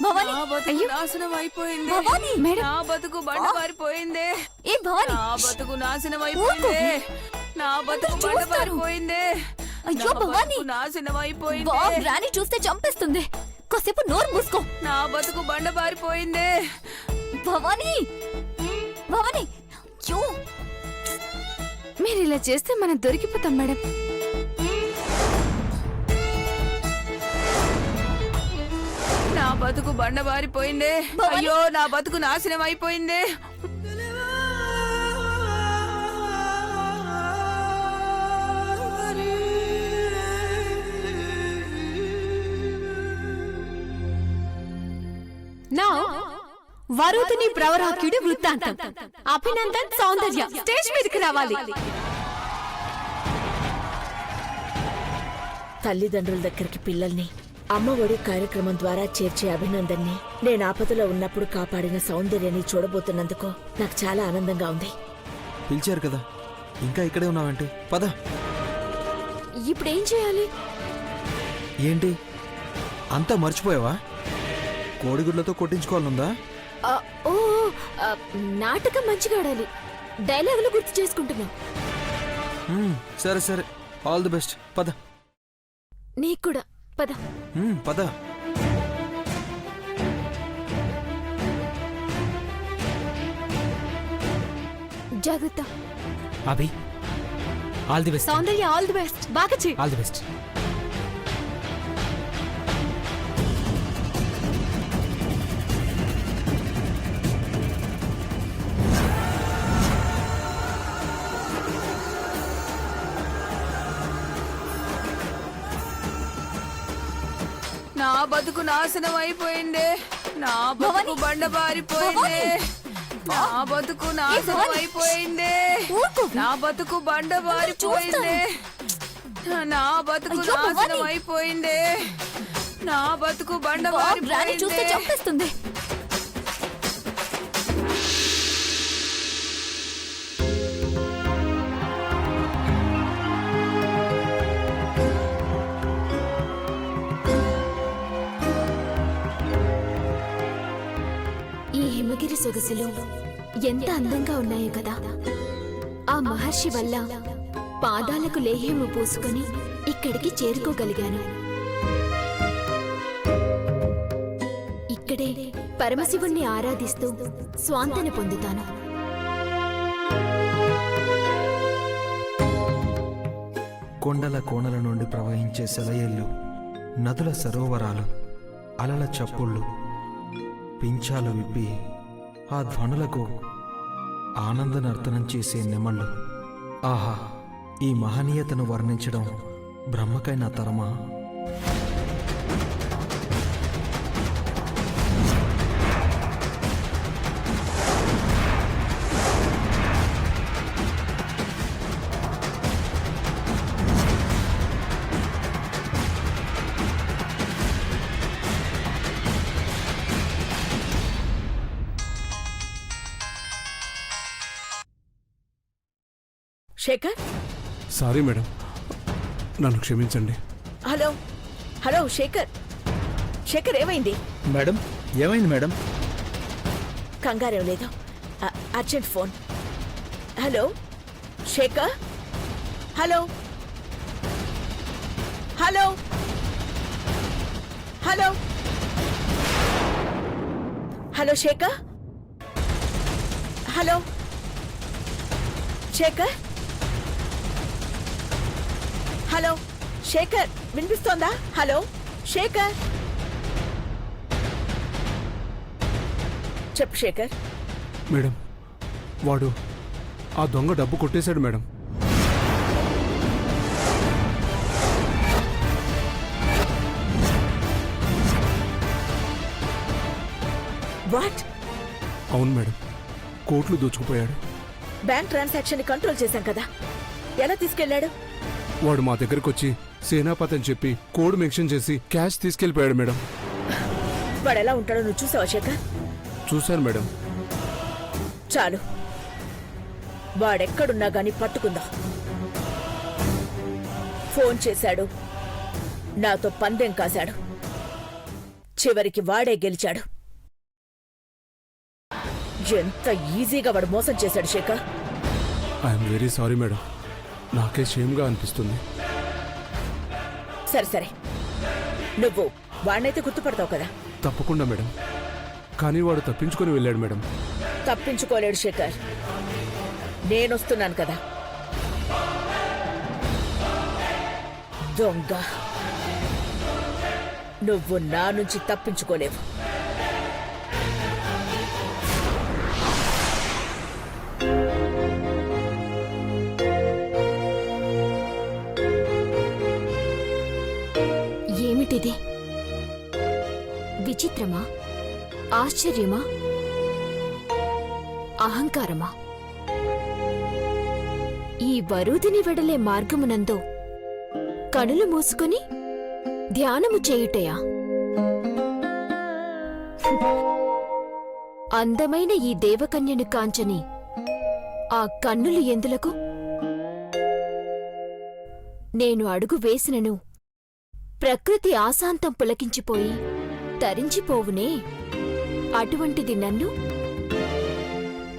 భవాని బతుకు నాశనం అయిపోయింది. భవాని మేడం నా బతుకు బండ పారిపోయింది. ఏ భవాని నా బతుకు నాశనం అయిపోయింది. నా బతుకు బండ పారిపోయింది. అయ్యో భవాని నాశనం అయిపోయింది. రాణి చూస్తే చంపేస్తుంది. కాసేపు నోరు మూసుకో. నా బతుకు బండ పారిపోయింది. భవాని భవాని మీరు ఇలా చేస్తే మనం దొరికిపోతాం మేడం. నా బతుకు బండ పారిపోయింది. అయ్యో నా బతుకు నాశనం అయిపోయింది. నా వరుదిని ప్రవరాక్యుడి వృత్తాంతం. అభినందన్ సౌందర్య స్టేజ్ మీదకి రావాలి. తల్లిదండ్రుల దగ్గరికి పిల్లల్ని అమ్మఒడి కార్యక్రమం ద్వారా చేర్చే అభినందన్ని నేను ఆపదలో ఉన్నప్పుడు కాపాడిన సౌందర్యని చూడబోతున్నందుకు నాకు చాలా ఆనందంగా ఉంది. పిలిచారు కదా, ఇంకా ఇక్కడే ఉన్నావంటే పద. ఇప్పుడేం చేయాలి? ఏంటి అంతా మర్చిపోయావా? కోడిగుడ్లతో కొట్టించుకోవాలనుందా? ఓ నాటకం మంచిగా ఆడాలి. డైలాగులు గుర్తు చేసుకుంటున్నాం. సరే సరే, ఆల్ ది బెస్ట్. పద. నీకు కూడా పద. పద. జాగ్రత్త. Abhi all the best. Soundarya all the best. బాగా చెయ్యి. All the best. నా బతుకు నాశనం అయిపోయింది. నా బతుకు బండ పారిపోయింది. నా బతుకు నాశనం అయిపోయింది. నా బతుకు బండ పారిపోయింది. నా బతుకు నాశనం అయిపోయింది. నా బతుకు బండ రాణి చూస్తే పారిపోయింది. చంపేస్తుంది. ఈ హిమగిరి సొగసులు ఎంత అందంగా ఉన్నాయో కదా. ఆ మహర్షి వల్ల పాదాలకు లేహ్యము పూసుకొని ఇక్కడికి చేరుకోగలిగాను. ఇక్కడే పరమశివుణ్ణి ఆరాధిస్తూ స్వాంతన పొందుతాను. కొండల కోణల నుండి ప్రవహించే సెలయేళ్ళు, నదుల సరోవరాలు, అలల చప్పుళ్ళు, పింఛాలు విప్పి ఆ ధ్వనులకు ఆనంద నర్తనం చేసే నెమళ్ళు. ఆహా, ఈ మహనీయతను వర్ణించడం బ్రహ్మకైనా తరమా? శేఖర్. సారీ మేడం, నన్ను క్షమించండి. Hello hello Shekhar. శేఖర్ ఏమైంది? మేడం ఏమైంది మేడం? కంగారేం లేదు, urgent phone. Hello Shekhar. Hello hello hello hello Shekhar. Hello Shekhar. Hello Shekhar, వినిపిస్తోందా? హలో శేఖర్. చెప్పు శేఖర్. మేడం, వాడు ఆ దొంగ డబ్బు కొట్టేశాడు మేడం. వాట్? అవును మేడం, కోట్లు దోచుకుపోయాడు. బ్యాంక్ ట్రాన్సాక్షన్ ని కంట్రోల్ చేశాం కదా, ఎలా తీసుకెళ్లాడు? వాడు మా దగ్గరకు వచ్చి సేనాపతి అని చెప్పి కోడ్ మెన్షన్ చేసి క్యాష్ తీసుకెళ్లిపోయాడు మేడం. వాడు ఎలా ఉంటాడో నువ్వు చూసావా శేఖర్? చూశాను మేడం. చాలు, వాడెక్కడున్నా గాని పట్టుకుందాం. ఫోన్ చేశాడు, నాతో పందెం కాశాడు. చివరికి వాడే గెలిచాడు. ఎంత ఈజీగా వాడు మోసం చేశాడు Shekhar. I'm very sorry madam, నాకే షేమ్గా అనిపిస్తుంది. సరే సరే, నువ్వు వాడినైతే గుర్తుపడతావు కదా? తప్పకుండా మేడం, కానీ వాడు తప్పించుకొని వెళ్ళాడు మేడం. తప్పించుకోలేడు శేఖర్, నేనొస్తున్నాను కదా. దొంగ, నువ్వు నా నుంచి తప్పించుకోలేవు. ఏమిటిది? విచిత్రమా? ఆశ్చర్యమా? అహంకారమా? ఈ వరూధిని వెడలే మార్గమునందు కనులు మూసుకుని ధ్యానము చేయుటయా? అందమైన ఈ దేవకన్యను కాంచని ఆ కన్నులు ఎందులకు? నేను అడుగు వేసినను ప్రకృతి ఆశాంతం పులకించిపోయి తరించిపోవునే. అటువంటిది నన్ను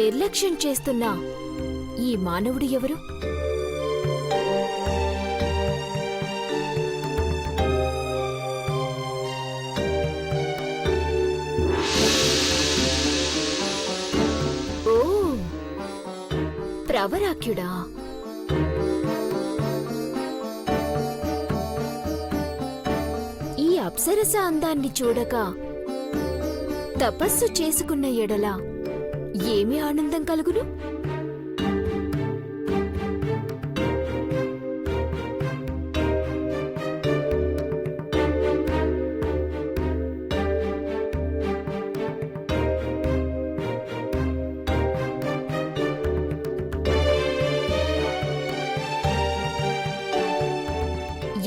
నిర్లక్ష్యం చేస్తున్న ఈ మానవుడు ఎవరు? ఓ, ప్రవరాఖ్యుడా! ఈ అప్సరస అందాన్ని చూడక తపస్సు చేసుకున్న ఎడల ఏమి ఆనందం కలుగును?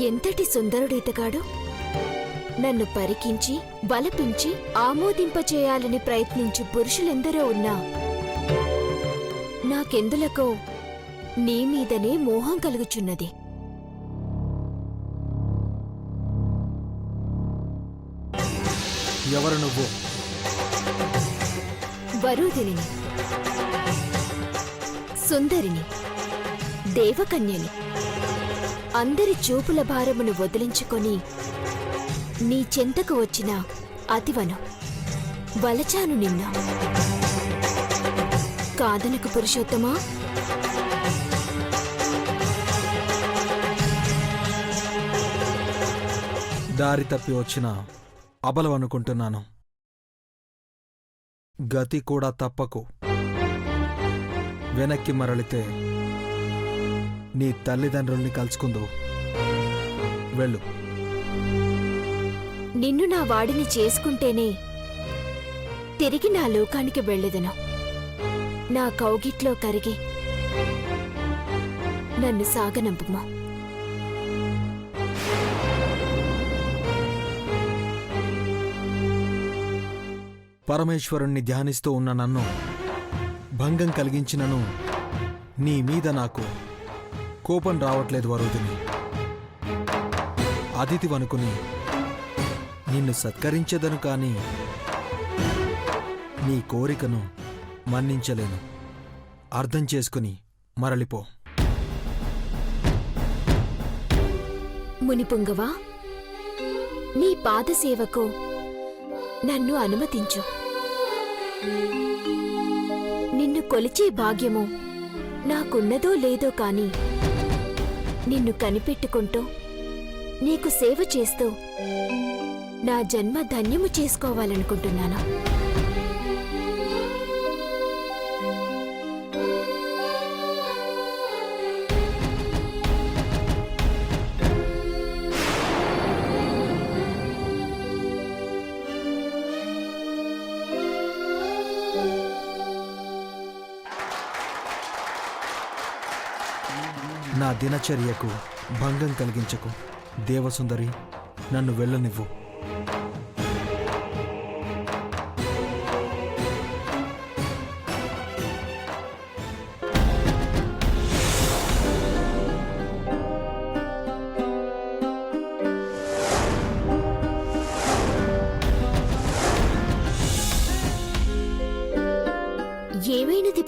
ఎంతటి సుందరుడితగాడు! నన్ను పరికించి బలపించి ఆమోదింపచేయాలని ప్రయత్నించు పురుషులెందరో ఉన్నా నాకెందులకో నీ మీదనే మోహం కలుగుచున్నది. ఎవరు నువ్వు? వరూధిని, సుందరిని, దేవకన్యని. అందరి చూపుల భారమును వదిలించుకొని నీ చెంతకు వచ్చిన అతివను వలచాను నిన్న. కాదనకు పురుషోత్తమా. దారి తప్పి వచ్చిన అబలవనుకుంటున్నాను. గతి కూడా తప్పకు. వెనక్కి మరలితే నీ తల్లిదండ్రుల్ని కలుసుకుందువు. వెళ్ళు. నిన్ను నా వాడిని చేసుకుంటేనే తిరిగి నా లోకానికి వెళ్ళెదను. నా కౌగిట్లో కరిగి నన్ను సాగనంపుమా. పరమేశ్వరుణ్ణి ధ్యానిస్తూ ఉన్న నన్ను భంగం కలిగించినను నీ మీద నాకు కోపం రావట్లేదు వరూధిని. అతిథివనుకుని నిన్ను సత్కరించెదను కాని నీ కోరికను మన్నించలేను. అర్థం చేసుకుని మరలిపో. మునిపుంగవా, నీ పాదసేవకు నన్ను అనుమతించు. నిన్ను కొలిచే భాగ్యము నాకున్నదో లేదో కాని నిన్ను కనిపెట్టుకుంటూ నీకు సేవ చేస్తూ నా జన్మ ధన్యము చేసుకోవాలనుకుంటున్నాను. నా దినచర్యకు భంగం కలిగించకు దేవసుందరి. నన్ను వెళ్ళనివ్వు.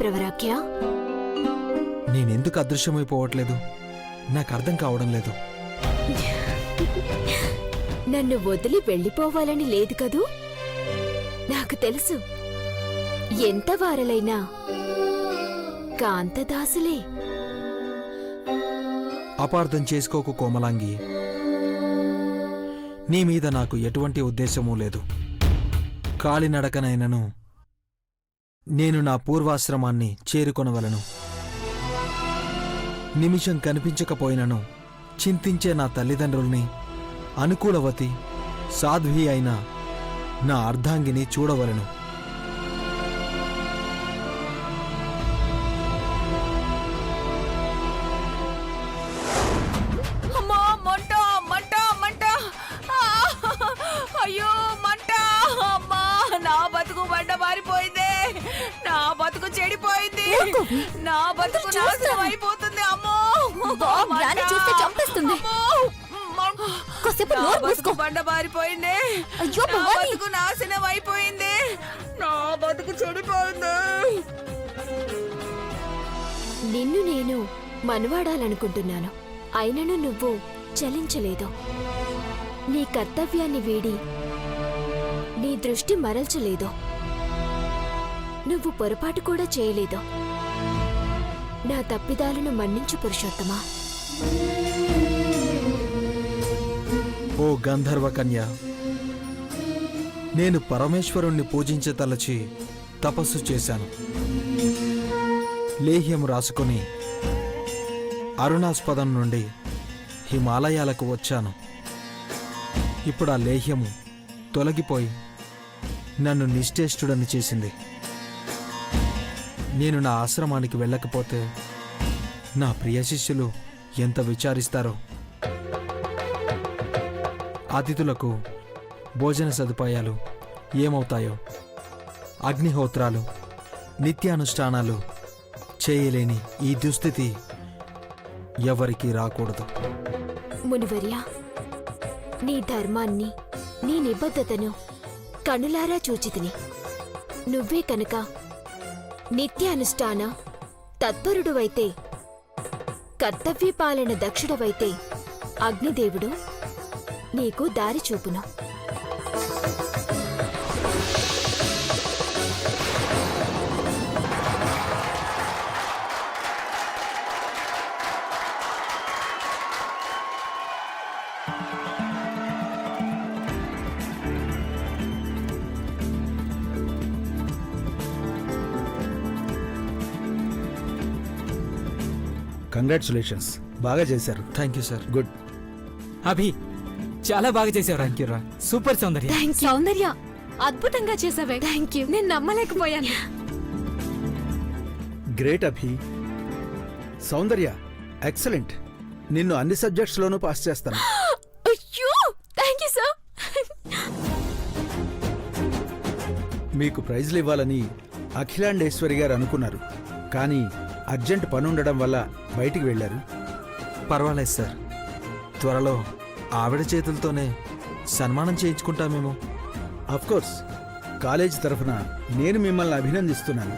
ప్రవరాఖ్య? నేనెందుకు అదృశ్యమైపోవట్లేదు నాకు అర్థం కావడం లేదు. నన్ను వదిలి వెళ్ళిపోవాలని లేదు కదూ? నాకు తెలుసు, ఎంత వారలైనా కాంతదాసులే. అపార్థం చేసుకోకు కోమలాంగి. నీ మీద నాకు ఎటువంటి ఉద్దేశమూ లేదు. కాలినడకనైనను నేను నా పూర్వాశ్రమాన్ని చేరుకొనవలను. నిమిషం కనిపించకపోయినను చింతించే నా తల్లిదండ్రుల్ని, అనుకూలవతి సాధ్వి అయిన నా అర్ధాంగిని చూడవలను. అమ్మా, మంట మంట మంట! ఆ! అయ్యో మంట! అమ్మా, నా బతుకు బండ మారిపోయింది. నా బతుకు చెడిపోయింది. నా బతుకు నాశనం అయిపోతుంది. అమ్మో, జ్ఞాని చూస్తే చంపేస్తుంది. నా బతుకు బండ మారిపోయింది. నా బతుకు నాశనం అయిపోయింది. నా బతుకు చెడిపోయింది. నిన్ను నేను మనవాడాలనుకుంటున్నాను, అయినను నువ్వు చలించలేదు. నీ కర్తవ్యాన్ని వీడి నీ దృష్టి మరల్చలేదు. నువ్వు పొరపాటు కూడా చేయలేదు. నా తప్పిదాలను మన్నించు పురుషోత్తమా. ఓ గంధర్వ కన్య, నేను పరమేశ్వరుణ్ణి పూజించతలచి తపస్సు చేశాను. లేహ్యం రాసుకుని అరుణాస్పదం నుండి హిమాలయాలకు వచ్చాను. ఇప్పుడు ఆ లేహ్యము తొలగిపోయి నన్ను నిశ్చేష్టుడని చేసింది. నేను నా ఆశ్రమానికి వెళ్ళకపోతే నా ప్రియ శిష్యులు ఎంత విచారిస్తారో. అతిథులకు భోజన సదుపాయాలు ఏమవుతాయో. అగ్నిహోత్రాలు, నిత్యానుష్ఠానాలు చేయలేని ఈ దుస్థితి ఎవరికీ రాకూడదు. మునివర్య, నీ ధర్మాన్ని, నీ నిబద్ధతను కనులారా చూచితిని. నువ్వే కనుక నిత్యానుష్ఠాన తత్పరుడువైతే, కర్తవ్యపాలన దక్షుడవైతే అగ్నిదేవుడు నీకు దారి చూపును. కంగ్రాచులేషన్స్, బాగా చేశారు. Thank you sir. Good. Abhi చాలా బాగా చేసావు. థ్యాంక్ యూ రా. సూపర్ సౌందర్య. సౌందర్య, అద్భుతంగా చేసావే. Thank you. నేను నమ్మలేకపోయాను. గ్రేట్ అభి. సౌందర్య, ఎక్సలెంట్. నిన్ను అన్ని సబ్జెక్ట్స్లోనూ పాస్ చేస్తాను. అయ్యో, థ్యాంక్ యూ సార్. మీకు ప్రైజ్లు ఇవ్వాలని అఖిలాండేశ్వరి గారు అనుకున్నారు, కానీ అర్జెంట్ పనుండడం వల్ల బయటికి వెళ్ళారు. పర్వాలేదు సార్, త్వరలో ఆవిడ చేతులతోనే సన్మానం చేయించుకుంటామేమో. అఫ్కోర్స్, కాలేజీ తరఫున నేను మిమ్మల్ని అభినందిస్తున్నాను.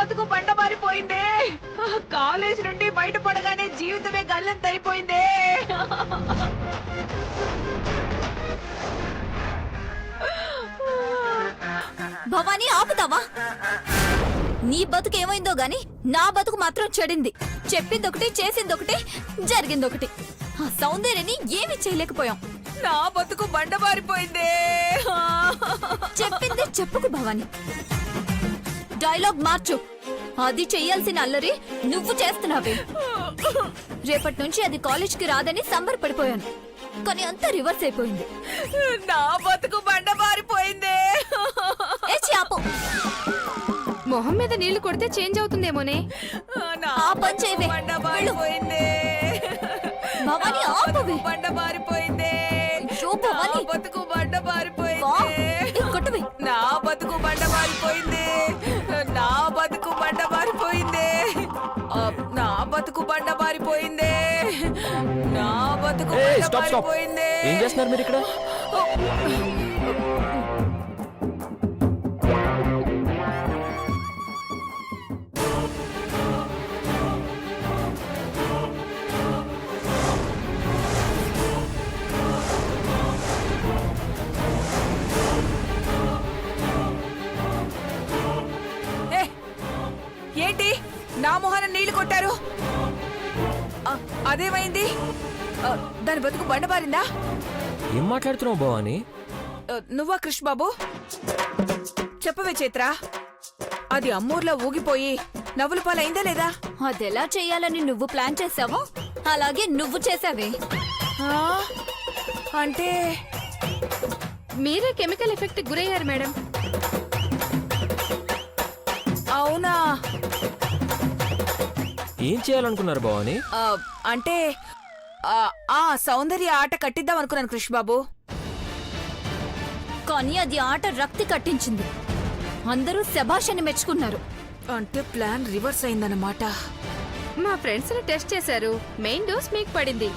బతుకు బండ మారిపోయిందే. కాలేజ్ నుండి బయటపడగానే జీవితమే గల్లంత అయిపోయిందే. భవానీ ఆపుతావా? నీ బతుకు ఏమైందో గాని నా బతుకు మాత్రం చెడింది. చెప్పిందొకటి చేసిందొకటి జరిగిందొకటి. ఆ సౌందర్యని ఏమీ చేయలేకపోయాం. నా బతుకు బండ మారిపోయిందే. చెప్పింది చెప్పుకు భవానీ. డైలాగ్ మార్చు. అది చెయ్యాల్సిన అల్లరి నువ్వు చేస్తున్నావే. రేపటి నుంచి అది కాలేజ్కి రాదని సంబరపడిపోయాను, కానీ అంతా రివర్స్ అయిపోయింది. నా బతుకు బండ మారిపోయిందే. ఏ చాపు. మొహం మీద నీళ్లు కొడితే చేంజ్ అవుతుందేమోనే. నా ఆ పని చేయవే. బండ వెళ్ళు. మారిపోయిందే. భవానీ నా ఆపువే. బతుకు బండ మారిపోయిందే. అయ్యో నా భవానీ. బతుకు బండ వా. మారిపోయిందే. ఏ కొట్టువే. నా బతుకు బండ మారిపోయింది. నా బతుకు బండ మారిపోయింది. నా బతుకు బండ మారిపోయింది. నా బతుకు బండ మారిపోయింది. ఏం చేస్తున్నారు మీరు ఇక్కడ? ఏ, ఏంటి నా మొహాన నీళ్లు కొట్టారు? అదేమైంది? దాని బతుకు బండ మారిందా? ఏం మాట్లాడుతున్నావు భవాని? నువ్వా కృష్ణ బాబు? చెప్పవే చైత్ర, అది అమ్మూర్లో ఊగిపోయి నవ్వుల పాలైందా లేదా? అదెలా చెయ్యాలని నువ్వు ప్లాన్ చేసావో అలాగే నువ్వు చేసావే. ఆ? అంటే మీరే కెమికల్ ఎఫెక్ట్ గురయ్యారు మేడం. అవునా? ఏం చేయాలనుకున్నారు భవాని? అంటే ఆ సౌందర్య ఆట కట్టిద్దాం అనుకున్నాను కృష్ణబాబు. కానీ అది ఆట రక్తి కట్టించింది. అందరూ శభాషని మెచ్చుకున్నారు. అంటే ప్లాన్ రివర్స్ అయిందన్నమాట. మా ఫ్రెండ్స్ టెస్ట్ చేశారు, మెయిన్ డోస్ మీకు పడింది.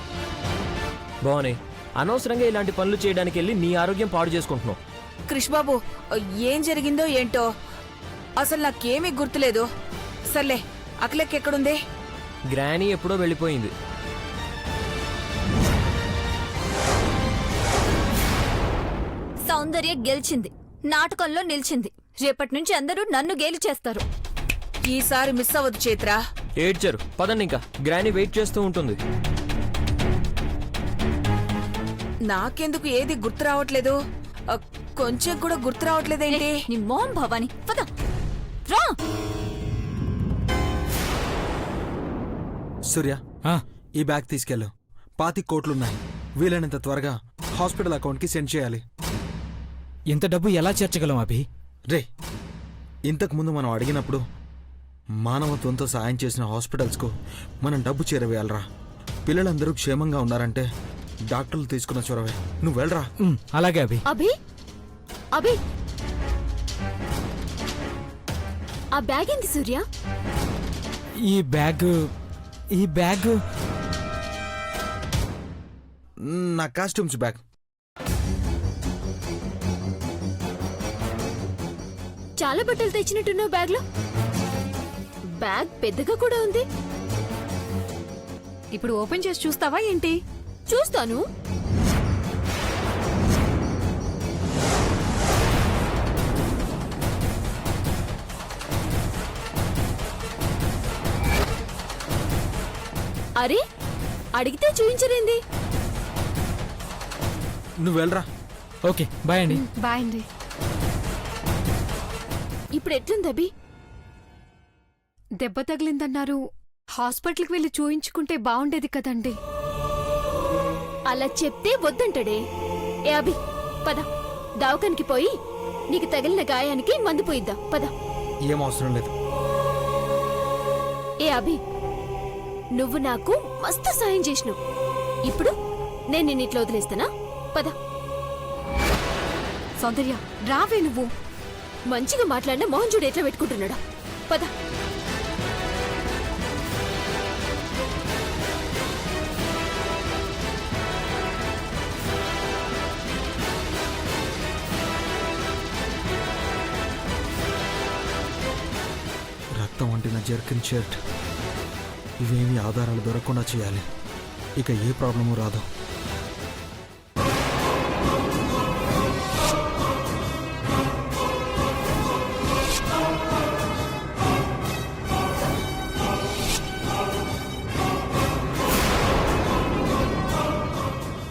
భవాని, అనవసరంగా ఇలాంటి పనులు చేయడానికి వెళ్ళి నీ ఆరోగ్యం పాడు చేసుకుంటున్నావు. కృష్ణబాబు, ఏం జరిగిందో ఏంటో అసలు నాకేమీ గుర్తులేదు. సర్లే, అఖిలకి ఎక్కడుంది? గ్రానీ ఎప్పుడో వెళ్ళిపోయింది. సౌందర్య గెలిచింది, నాటకంలో నిలిచింది. రేపటి నుంచి అందరూ నన్ను గేలి చేస్తారు. ఈసారి మిస్ అవ్వదు చైత్ర. ఏడ్చారు, పదండి ఇంకా. గ్రానీ వెయిట్ చేస్తూ ఉంటుంది. నాకెందుకు ఏది గుర్తు రావట్లేదు? కొంచెం కూడా గుర్తు రావట్లేదేంటి? నీ మోహం భవాని, పద రా. సూర్య, ఆ, ఈ బ్యాగ్ తీసుకెళ్ళు. 25 కోట్లున్నాయి. వీలైనంత త్వరగా హాస్పిటల్ అకౌంట్కి సెండ్ చేయాలి. ఇంత డబ్బు ఎలా చేర్చగలం అభి? రే, ఇంతకుముందు మనం అడిగినప్పుడు మానవత్వంతో సాయం చేసిన హాస్పిటల్స్కు మనం డబ్బు చేరవేయాలరా. పిల్లలందరూ క్షేమంగా ఉన్నారంటే డాక్టర్లు తీసుకున్న చొరవే. నువ్వు వెళ్ళరా. అలాగే అభి. అభి అభి ఆ బ్యాగ్ ఏంటి సూర్య? ఈ బ్యాగ్ నా కాస్ట్యూమ్స్ బ్యాగ్. చాలా బట్టలు తెచ్చినట్టున్నావు బ్యాగ్ లో. బ్యాగ్ పెద్దగా కూడా ఉంది. ఇప్పుడు ఓపెన్ చేసి చూస్తావా ఏంటి? చూస్తాను. అరే, అడిగితే చూపించరేంది? నువ్వు వెళ్ళరా. ఓకే, బాయ్ అండి. బాయ్ అండి. ఇప్పుడు ఎట్లుంది అభి? దెబ్బ తగిలిందన్నారు. హాస్పిటల్కి వెళ్ళి చూయించుకుంటే బాగుండేది కదండి. అలా చెప్తే వద్దంటాడే. ఏ అభి, పద దవాఖానికి పోయి నీకు తగిలిన గాయానికి మందు పోయిద్దాం. పద. ఏం అవసరం లేదు. ఏ అభి, నువ్వు నాకు మస్తు సాయం చేసినావు. ఇప్పుడు నేను నిన్ను ఇట్లా వదిలేస్తానా? పద. సౌందర్య, రావే నువ్వు. మంచిగా మాట్లాడిన మోహన్ చూడు ఎట్లా పెట్టుకుంటున్నాడా. పద. రక్తం వంటిన జర్కిన్ షర్ట్ ఇవేమీ ఆధారాలు దొరకకుండా చేయాలి. ఇక ఏ ప్రాబ్లము రాదు.